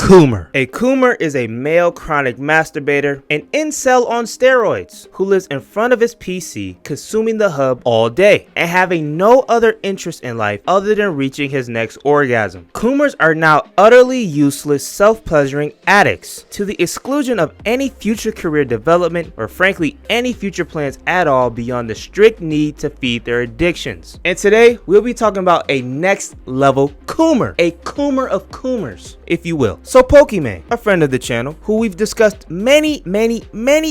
coomer. A coomer is a male chronic masturbator, an incel on steroids, who lives in front of his PC consuming the hub all day and having no other interest in life other than reaching his next orgasm. Coomers are now utterly useless, self-pleasuring addicts, to the exclusion of any future career development or frankly any future plans at all beyond the strict need to feed their addictions. And today we'll be talking about a next level coomer, a coomer of coomers, if you will. So Pokimane, a friend of the channel who we've discussed many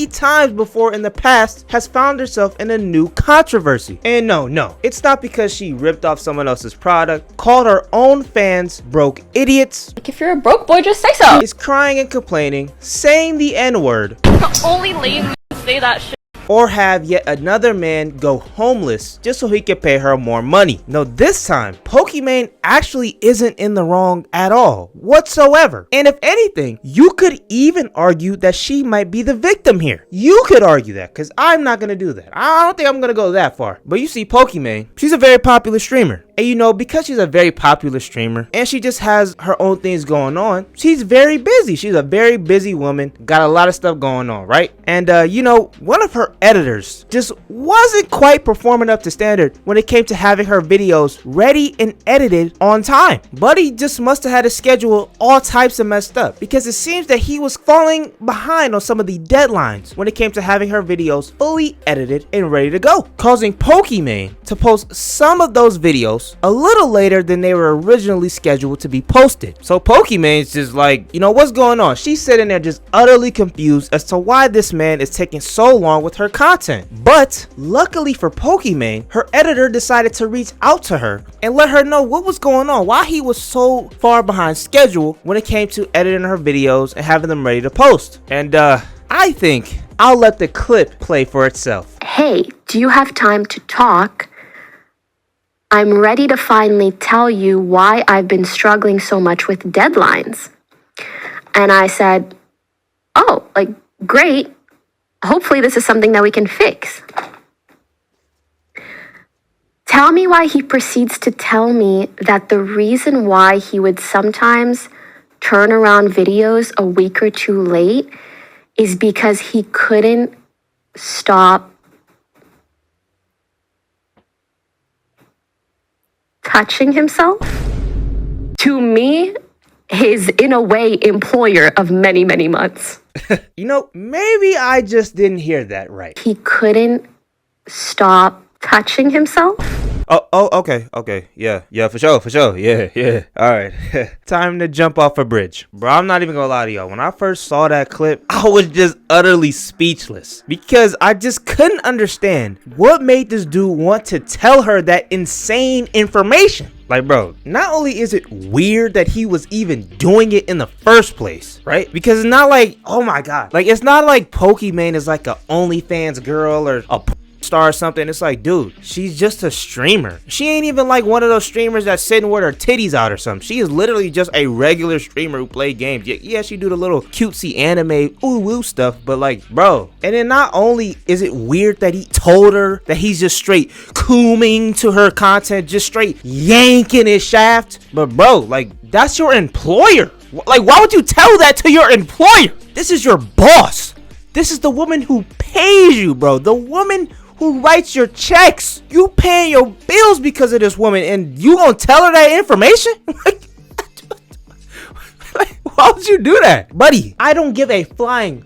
times before in the past, has found herself in a new controversy. And no, it's not because she ripped off someone else's product, called her own fans broke idiots. Like, if you're a broke boy, just say so. Is crying and complaining, saying the N-word. Only lame say that shit. Or have yet another man go homeless just so he can pay her more money. No, this time, Pokimane actually isn't in the wrong at all, whatsoever. And if anything, you could even argue that she might be the victim here. You could argue that, because I'm not going to do that. I don't think I'm going to go that far. But you see, Pokimane, she's a very popular streamer. And you know, because she's a very popular streamer and she just has her own things going on, she's very busy. She's a very busy woman, got a lot of stuff going on, right? And you know, one of her editors just wasn't quite performing up to standard when it came to having her videos ready and edited on time. Buddy just must have had a schedule all types of messed up, because it seems that he was falling behind on some of the deadlines when it came to having her videos fully edited and ready to go, causing Pokimane to post some of those videos a little later than they were originally scheduled to be posted. So Pokimane's just like, you know, what's going on? She's sitting there just utterly confused as to why this man is taking so long with her content. But luckily for Pokimane, her editor decided to reach out to her and let her know what was going on, why he was so far behind schedule when it came to editing her videos and having them ready to post. And I think I'll let the clip play for itself. Hey, do you have time to talk? I'm ready to finally tell you why I've been struggling so much with deadlines. And I said, oh, like, great. Hopefully this is something that we can fix. Tell me why he proceeds to tell me that the reason why he would sometimes turn around videos a week or two late is because he couldn't stop touching himself. To me, his, in a way, employer of many months. You know, maybe I just didn't hear that right. He couldn't stop touching himself. Oh, okay. Yeah, for sure. Yeah. All right. Time to jump off a bridge. Bro, I'm not even gonna lie to y'all. When I first saw that clip, I was just utterly speechless, because I just couldn't understand what made this dude want to tell her that insane information. Like, bro, not only is it weird that he was even doing it in the first place, right? Because it's not like, oh my God, like, it's not like Pokimane is like a OnlyFans girl or a star or something. It's like, dude, she's just a streamer. She ain't even like one of those streamers that's sitting with her titties out or something. She is literally just a regular streamer who play games. Yeah, she do the little cutesy anime ooh woo stuff, but like, bro. And then not only is it weird that he told her that he's just straight cooming to her content, just straight yanking his shaft, but bro, like, that's your employer. Like, why would you tell that to your employer? This is your boss. This is the woman who pays you, bro. The woman who writes your checks. You paying your bills because of this woman, and you gonna tell her that information? Like, why would you do that? Buddy, I don't give a flying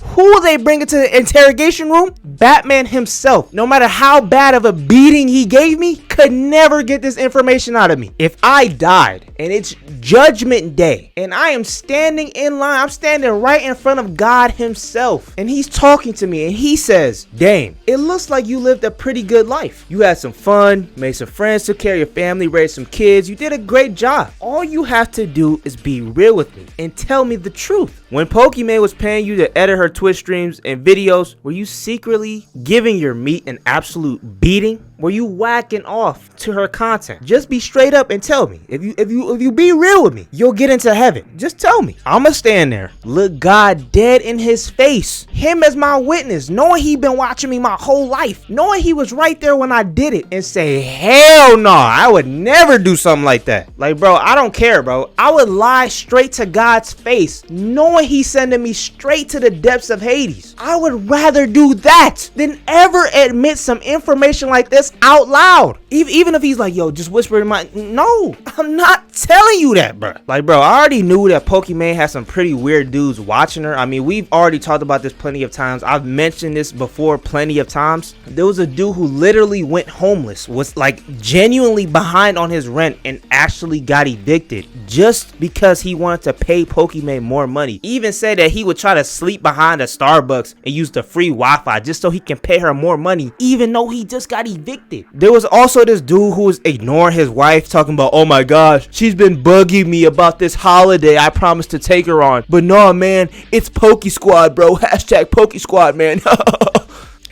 who they bring into the interrogation room. Batman himself, no matter how bad of a beating he gave me, could never get this information out of me. If I died and it's judgment day and I am standing in line, I'm standing right in front of God himself, and he's talking to me and he says, Dame, it looks like you lived a pretty good life. You had some fun, made some friends, took care of your family, raised some kids. You did a great job. All you have to do is be real with me and tell me the truth. When Pokimane was paying you to edit her Twitch streams and videos, were you secretly giving your meat an absolute beating? were you whacking off to her content? Just be straight up and tell me. If you be real with me, you'll get into heaven. Just tell me. I'ma stand there, look God dead in his face, him as my witness, knowing he been watching me my whole life, knowing he was right there when I did it, and say, hell no, I would never do something like that. Like, bro, I don't care, bro. I would lie straight to God's face, knowing he's sending me straight to the depths of Hades. I would rather do that than ever admit some information like this out loud. Even if he's like, yo, just whisper in my... No, I'm not telling you that, bro. Like, bro, I already knew that Pokimane has some pretty weird dudes watching her. I mean, we've already talked about this plenty of times. I've mentioned this before plenty of times. There was a dude who literally went homeless, was like genuinely behind on his rent, and actually got evicted just because he wanted to pay Pokimane more money. He even said that he would try to sleep behind a Starbucks and use the free Wi-Fi just so he can pay her more money, even though he just got evicted. There was also this dude who was ignoring his wife, talking about, oh my gosh, she's been bugging me about this holiday I promised to take her on, but no, man, it's Poke Squad, bro. Hashtag Poke Squad, man.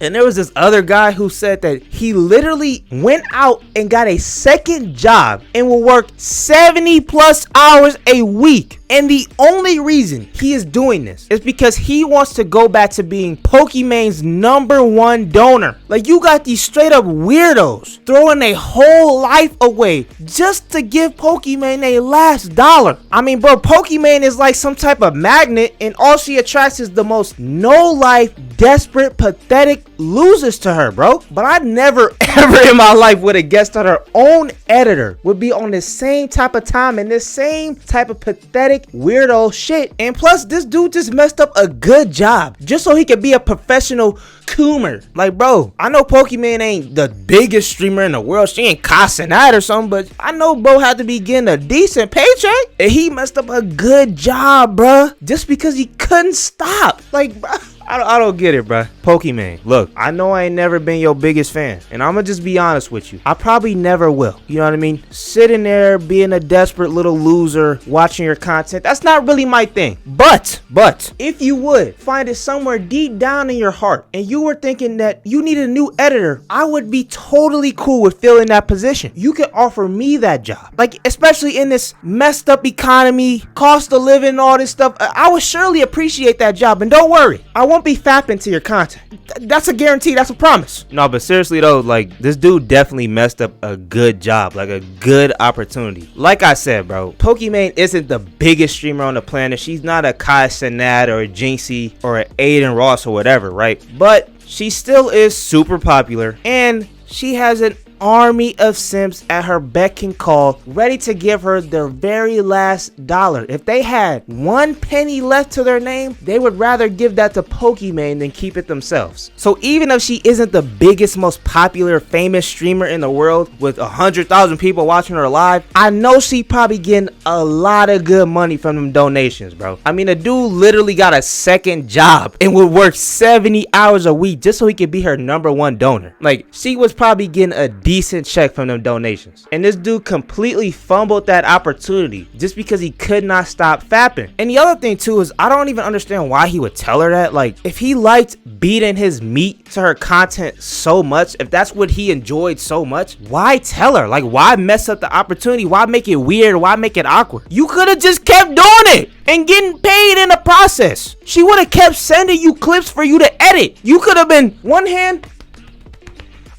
And there was this other guy who said that he literally went out and got a second job and will work 70 plus hours a week. And the only reason he is doing this is because he wants to go back to being Pokimane's #1 donor. Like, you got these straight up weirdos throwing their whole life away just to give Pokimane a last dollar. I mean, bro, Pokimane is like some type of magnet, and all she attracts is the most no-life, desperate, pathetic losers to her, bro. But I never ever in my life would have guessed that her own editor would be on the same type of time and this same type of pathetic weirdo shit. And plus, this dude just messed up a good job just so he could be a professional coomer. Like, bro, I know Pokimane ain't the biggest streamer in the world. She ain't cussing out or something, but I know bro had to be getting a decent paycheck, and he messed up a good job, bro, just because he couldn't stop. Like, bro, I don't get it, bruh. Pokimane, look, I know I ain't never been your biggest fan, and I'm gonna just be honest with you. I probably never will. You know what I mean? Sitting there being a desperate little loser, watching your content, that's not really my thing. But, if you would find it somewhere deep down in your heart, and you were thinking that you need a new editor, I would be totally cool with filling that position. You can offer me that job. Like, especially in this messed up economy, cost of living, all this stuff, I would surely appreciate that job. And don't worry, I won't be fapping to your content. That's a guarantee. That's a promise. No, but seriously though, like, this dude definitely messed up a good job, like a good opportunity. Like I said, bro, Pokimane isn't the biggest streamer on the planet. She's not a Kai Cenat or a Jinxie or an Aiden Ross or whatever, right? But she still is super popular, and she has an army of simps at her beck and call, ready to give her their very last dollar. If they had 1 penny left to their name, they would rather give that to Pokimane than keep it themselves. So even if she isn't the biggest, most popular, famous streamer in the world with 100,000 people watching her live, I know she probably getting a lot of good money from them donations, bro. I mean, a dude literally got a second job and would work 70 hours a week just so he could be her #1 donor. Like, she was probably getting a decent check from them donations, and this dude completely fumbled that opportunity just because he could not stop fapping. And the other thing too is, I don't even understand why he would tell her that. Like, if he liked beating his meat to her content so much, if that's what he enjoyed so much, why tell her? Like, why mess up the opportunity? Why make it weird? Why make it awkward? You could have just kept doing it and getting paid in the process. She would have kept sending you clips for you to edit. You could have been one hand,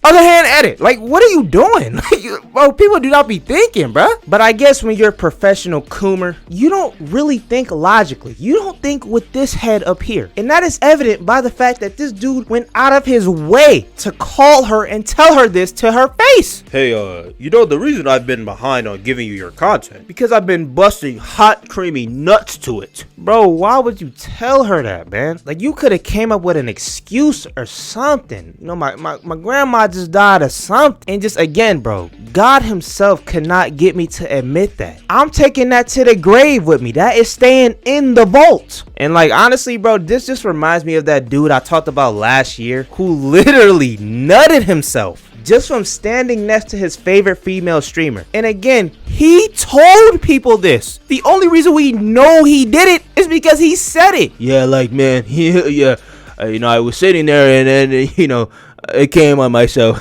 other hand edit. Like, what are you doing? Like, bro, people do not be thinking, bruh. But I guess when you're a professional coomer, you don't really think logically. You don't think with this head up here. And that is evident by the fact that this dude went out of his way to call her and tell her this to her face. Hey, you know the reason I've been behind on giving you your content? Because I've been busting hot, creamy nuts to it. Bro, why would you tell her that, man? Like, you could have came up with an excuse or something. You know, my grandma just died or something. And just again, bro, God himself could not get me to admit that. I'm taking that to the grave with me. That is staying in the vault. And like, honestly, bro, this just reminds me of that dude I talked about last year who literally nutted himself just from standing next to his favorite female streamer. And again, he told people this. The only reason we know he did it is because he said it. Yeah, like, man, yeah. You know, I was sitting there and then, you know, It came on my show.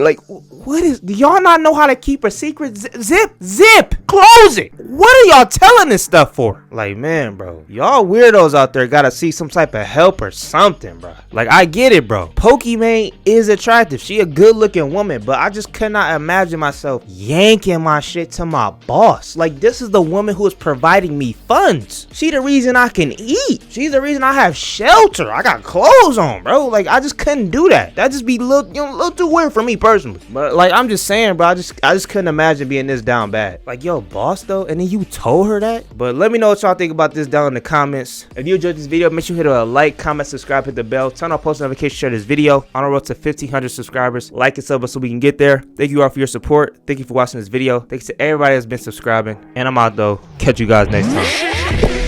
Like, what is, do y'all not know how to keep a secret? Zip, close it. What are y'all telling this stuff for? Like, man, bro, y'all weirdos out there gotta see some type of help or something, bro. Like, I get it, bro. Pokimane is attractive. She a good looking woman, but I just could not imagine myself yanking my shit to my boss. Like, this is the woman who is providing me funds. She the reason I can eat. She's the reason I have shelter. I got clothes on, bro. Like, I just couldn't do that. That just be a little too weird for me personally. But like, I'm just saying, bro, I just couldn't imagine being this down bad. Like, yo, boss though, and then you told her that? But let me know what y'all think about this down in the comments. If you enjoyed this video, make sure you hit a like, comment, subscribe, hit the bell, turn on post notifications, share this video. On our road to 1,500 subscribers. Like and sub us so we can get there. Thank you all for your support. Thank you for watching this video. Thanks to everybody that's been subscribing. And I'm out though. Catch you guys next time.